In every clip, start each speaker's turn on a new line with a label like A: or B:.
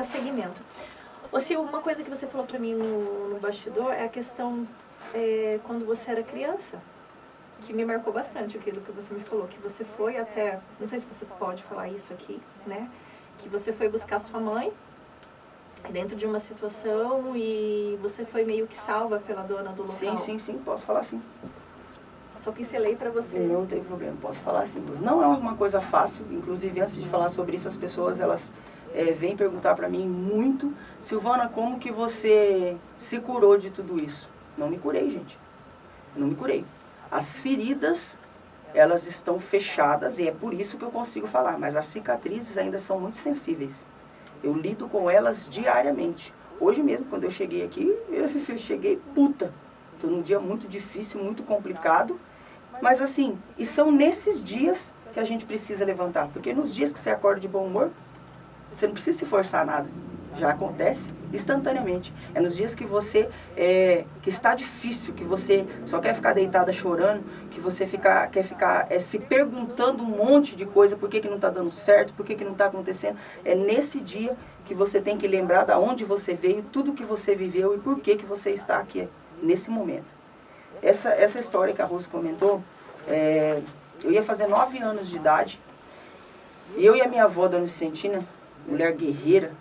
A: Segmento. Ô Sil, uma coisa que você falou pra mim no bastidor é a questão quando você era criança, que me marcou bastante aquilo que você me falou, que você foi até, não sei se você pode falar isso aqui, né, que você foi buscar sua mãe dentro de uma situação e você foi meio que salva pela dona do local.
B: Sim, posso falar sim.
A: Só pincelei pra você.
B: Não tem problema, posso falar sim. Não é uma coisa fácil, inclusive antes de falar sobre isso, as pessoas, elas vêm perguntar pra mim muito, Silvana, como que você se curou de tudo isso? Não me curei, gente. Eu não me curei. As feridas, elas estão fechadas e é por isso que eu consigo falar, mas as cicatrizes ainda são muito sensíveis. Eu lido com elas diariamente. Hoje mesmo, quando eu cheguei aqui, eu cheguei puta. Estou num dia muito difícil, muito complicado. Mas assim, e são nesses dias que a gente precisa levantar. Porque nos dias que você acorda de bom humor, você não precisa se forçar nada. Já acontece instantaneamente. É nos dias que você, que está difícil, que você só quer ficar deitada chorando, que você quer ficar se perguntando um monte de coisa, por que não está dando certo, por que não está acontecendo. É nesse dia que você tem que lembrar de onde você veio, tudo que você viveu e por que você está aqui, nesse momento. Essa história que a Rose comentou, eu ia fazer 9 anos de idade, eu e a minha avó, Dona Vicentina, mulher guerreira,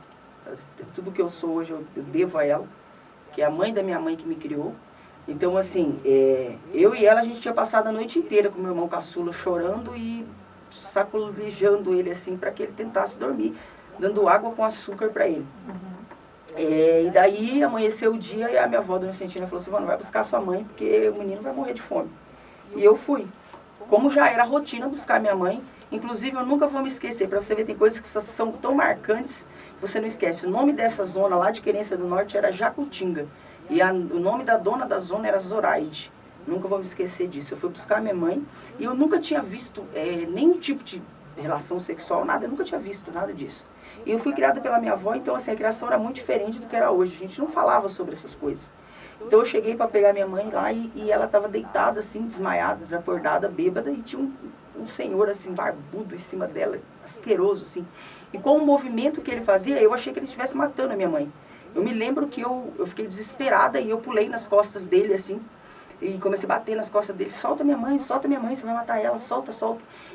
B: tudo que eu sou hoje eu devo a ela, que é a mãe da minha mãe que me criou. Então, assim, eu e ela, a gente tinha passado a noite inteira com meu irmão caçula chorando e sacolejando ele, assim, para que ele tentasse dormir, dando água com açúcar para ele. E daí amanheceu o dia e a minha avó, Dona Vicentina, falou assim, vai buscar sua mãe, porque o menino vai morrer de fome. E eu fui. Como já era rotina buscar minha mãe, inclusive eu nunca vou me esquecer, para você ver, tem coisas que são tão marcantes, você não esquece. O nome dessa zona lá de Querência do Norte era Jacutinga, e o nome da dona da zona era Zoraide. Nunca vou me esquecer disso. Eu fui buscar minha mãe e eu nunca tinha visto nenhum tipo de relação sexual, nada, eu nunca tinha visto nada disso. E eu fui criada pela minha avó, então assim, a criação era muito diferente do que era hoje. A gente não falava sobre essas coisas. Então eu cheguei para pegar minha mãe lá e ela estava deitada assim, desmaiada, desacordada, bêbada, e tinha um senhor assim, barbudo em cima dela, asqueroso assim. E com o movimento que ele fazia, eu achei que ele estivesse matando a minha mãe. Eu me lembro que eu fiquei desesperada e eu pulei nas costas dele assim, e comecei a bater nas costas dele, solta minha mãe, você vai matar ela, solta.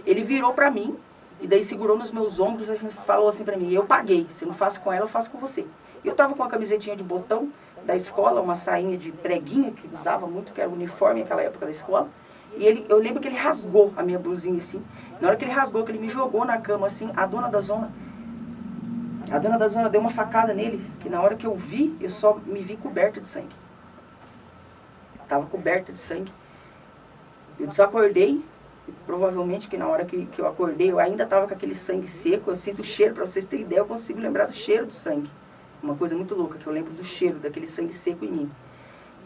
B: Ele virou para mim, e daí segurou nos meus ombros e falou assim para mim, eu paguei, se não faço com ela, eu faço com você. E eu tava com uma camisetinha de botão da escola, uma sainha de preguinha, que usava muito, que era o uniforme naquela época da escola. E eu lembro que ele rasgou a minha blusinha assim. Na hora que ele rasgou, que ele me jogou na cama assim, a dona da zona deu uma facada nele, que na hora que eu vi, eu só me vi coberta de sangue. Tava coberta de sangue. Eu desacordei, e provavelmente que na hora que eu acordei, eu ainda tava com aquele sangue seco, eu sinto o cheiro, pra vocês terem ideia, eu consigo lembrar do cheiro do sangue. Uma coisa muito louca, que eu lembro do cheiro daquele sangue seco em mim.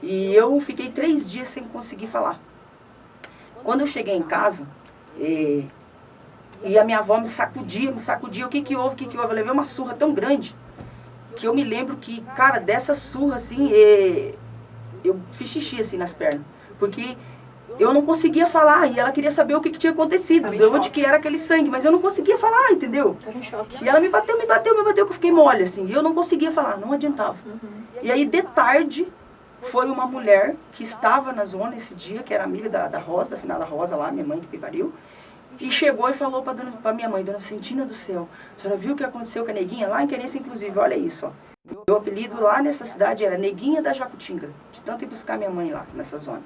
B: E eu fiquei 3 dias sem conseguir falar. Quando eu cheguei em casa, e a minha avó me sacudia, o que houve? Eu levei uma surra tão grande, que eu me lembro que, cara, dessa surra, assim, eu fiz xixi, assim, nas pernas. Porque eu não conseguia falar, e ela queria saber o que tinha acontecido, de onde que era aquele sangue, mas eu não conseguia falar, entendeu? E ela me bateu, que eu fiquei mole, assim, e eu não conseguia falar, não adiantava. E aí, de tarde, foi uma mulher que estava na zona esse dia, que era amiga da Rosa, da finada Rosa lá, minha mãe que me pariu, e chegou e falou pra minha mãe, Dona Vicentina do céu, a senhora viu o que aconteceu com a Neguinha lá em Querência, inclusive, olha isso, ó. Meu apelido lá nessa cidade era Neguinha da Jacutinga, de tanto ir buscar minha mãe lá, nessa zona.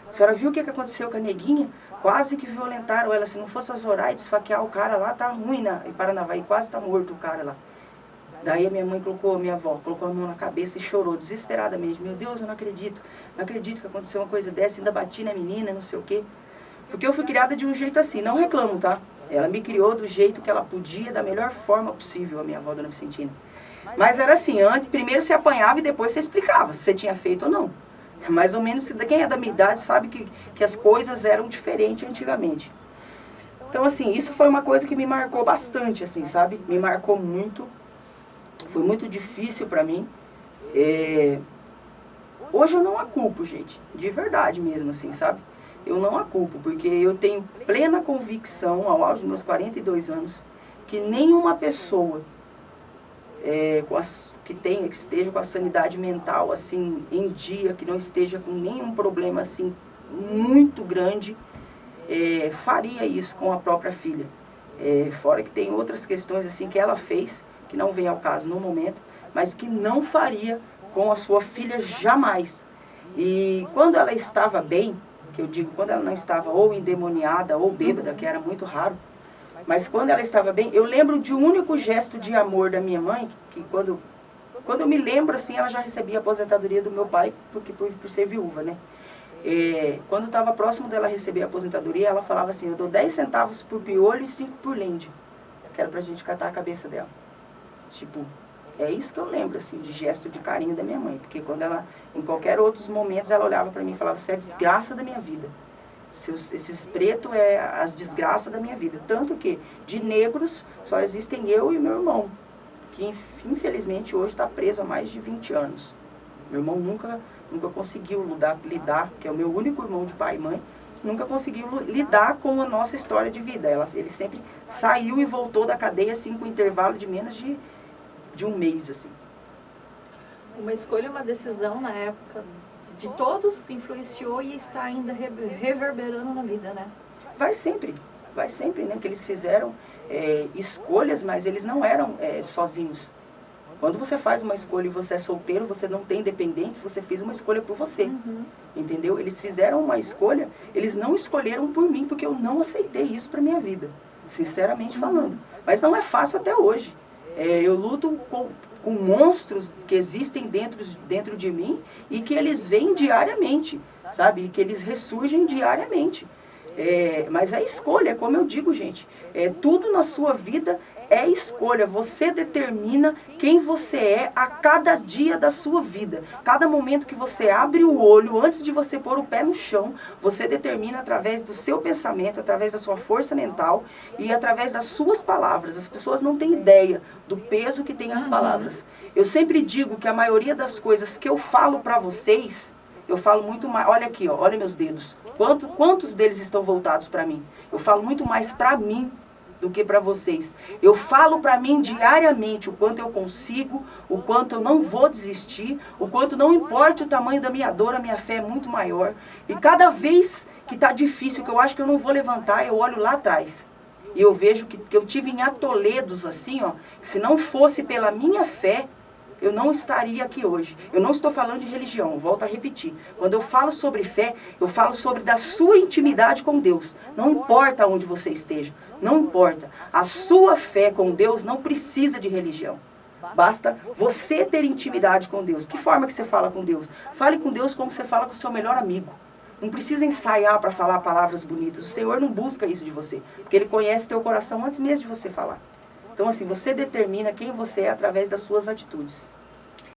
B: A senhora viu o que aconteceu com a Neguinha? Quase que violentaram ela. Se não fosse a Zoraide esfaquear o cara lá, tá ruim em Paranavaí. Quase tá morto o cara lá. Daí a minha avó colocou a mão na cabeça e chorou desesperadamente. Meu Deus, eu não acredito. Não acredito que aconteceu uma coisa dessa. Ainda bati na menina, não sei o quê. Porque eu fui criada de um jeito assim. Não reclamo, tá? Ela me criou do jeito que ela podia, da melhor forma possível, a minha avó, Dona Vicentina. Mas era assim, primeiro você apanhava e depois você explicava se você tinha feito ou não. Mais ou menos, quem é da minha idade sabe que as coisas eram diferentes antigamente. Então, assim, isso foi uma coisa que me marcou bastante, assim, sabe? Me marcou muito. Foi muito difícil pra mim. Hoje eu não a culpo, gente. De verdade mesmo, assim, sabe? Eu não a culpo, porque eu tenho plena convicção, ao auge dos meus 42 anos, que nenhuma pessoa que esteja com a sanidade mental assim em dia, que não esteja com nenhum problema assim muito grande, faria isso com a própria filha. Fora que tem outras questões assim que ela fez, que não vem ao caso no momento, mas que não faria com a sua filha jamais. E quando ela estava bem, que eu digo quando ela não estava ou endemoniada ou bêbada, que era muito raro, mas quando ela estava bem, eu lembro de um único gesto de amor da minha mãe, que quando eu me lembro assim, ela já recebia a aposentadoria do meu pai, porque por ser viúva, né? Quando estava próximo dela receber a aposentadoria, ela falava assim, eu dou 10 centavos por piolho e 5 por lende, que era pra gente catar a cabeça dela. Tipo, é isso que eu lembro, assim, de gesto de carinho da minha mãe, porque quando ela, em qualquer outros momentos, ela olhava pra mim e falava, você é a desgraça da minha vida. Esses pretos é as desgraças da minha vida. Tanto que, de negros, só existem eu e meu irmão, que infelizmente hoje está preso há mais de 20 anos. Meu irmão nunca conseguiu lidar, que é o meu único irmão de pai e mãe, nunca conseguiu lidar com a nossa história de vida. Ele sempre saiu e voltou da cadeia, assim, com intervalo de menos de um mês, assim.
A: Uma escolha, uma decisão na época de todos influenciou e está ainda reverberando na vida, né? Vai sempre,
B: né? Que eles fizeram escolhas, mas eles não eram sozinhos. Quando você faz uma escolha e você é solteiro, você não tem dependentes, você fez uma escolha por você, entendeu? Eles fizeram uma escolha, eles não escolheram por mim, porque eu não aceitei isso para minha vida, sinceramente falando. Mas não é fácil até hoje. Eu luto com monstros que existem dentro de mim e que eles vêm diariamente, sabe? E que eles ressurgem diariamente. Mas é escolha, como eu digo, gente. Tudo na sua vida é escolha. Você determina quem você é a cada dia da sua vida. Cada momento que você abre o olho, antes de você pôr o pé no chão, você determina através do seu pensamento, através da sua força mental e através das suas palavras. As pessoas não têm ideia do peso que tem as palavras. Eu sempre digo que a maioria das coisas que eu falo para vocês, eu falo muito mais. Olha aqui, ó, olha meus dedos. Quantos deles estão voltados para mim? Eu falo muito mais para mim do que para vocês. Eu falo para mim diariamente o quanto eu consigo, o quanto eu não vou desistir, o quanto não importa o tamanho da minha dor, a minha fé é muito maior. E cada vez que está difícil, que eu acho que eu não vou levantar, eu olho lá atrás. E eu vejo que eu tive em atoledos assim, ó, que se não fosse pela minha fé, eu não estaria aqui hoje. Eu não estou falando de religião, volto a repetir. Quando eu falo sobre fé, eu falo sobre da sua intimidade com Deus. Não importa onde você esteja, não importa. A sua fé com Deus não precisa de religião. Basta você ter intimidade com Deus. Que forma que você fala com Deus? Fale com Deus como você fala com o seu melhor amigo. Não precisa ensaiar para falar palavras bonitas. O Senhor não busca isso de você, porque Ele conhece teu coração antes mesmo de você falar. Então, assim, você determina quem você é através das suas atitudes.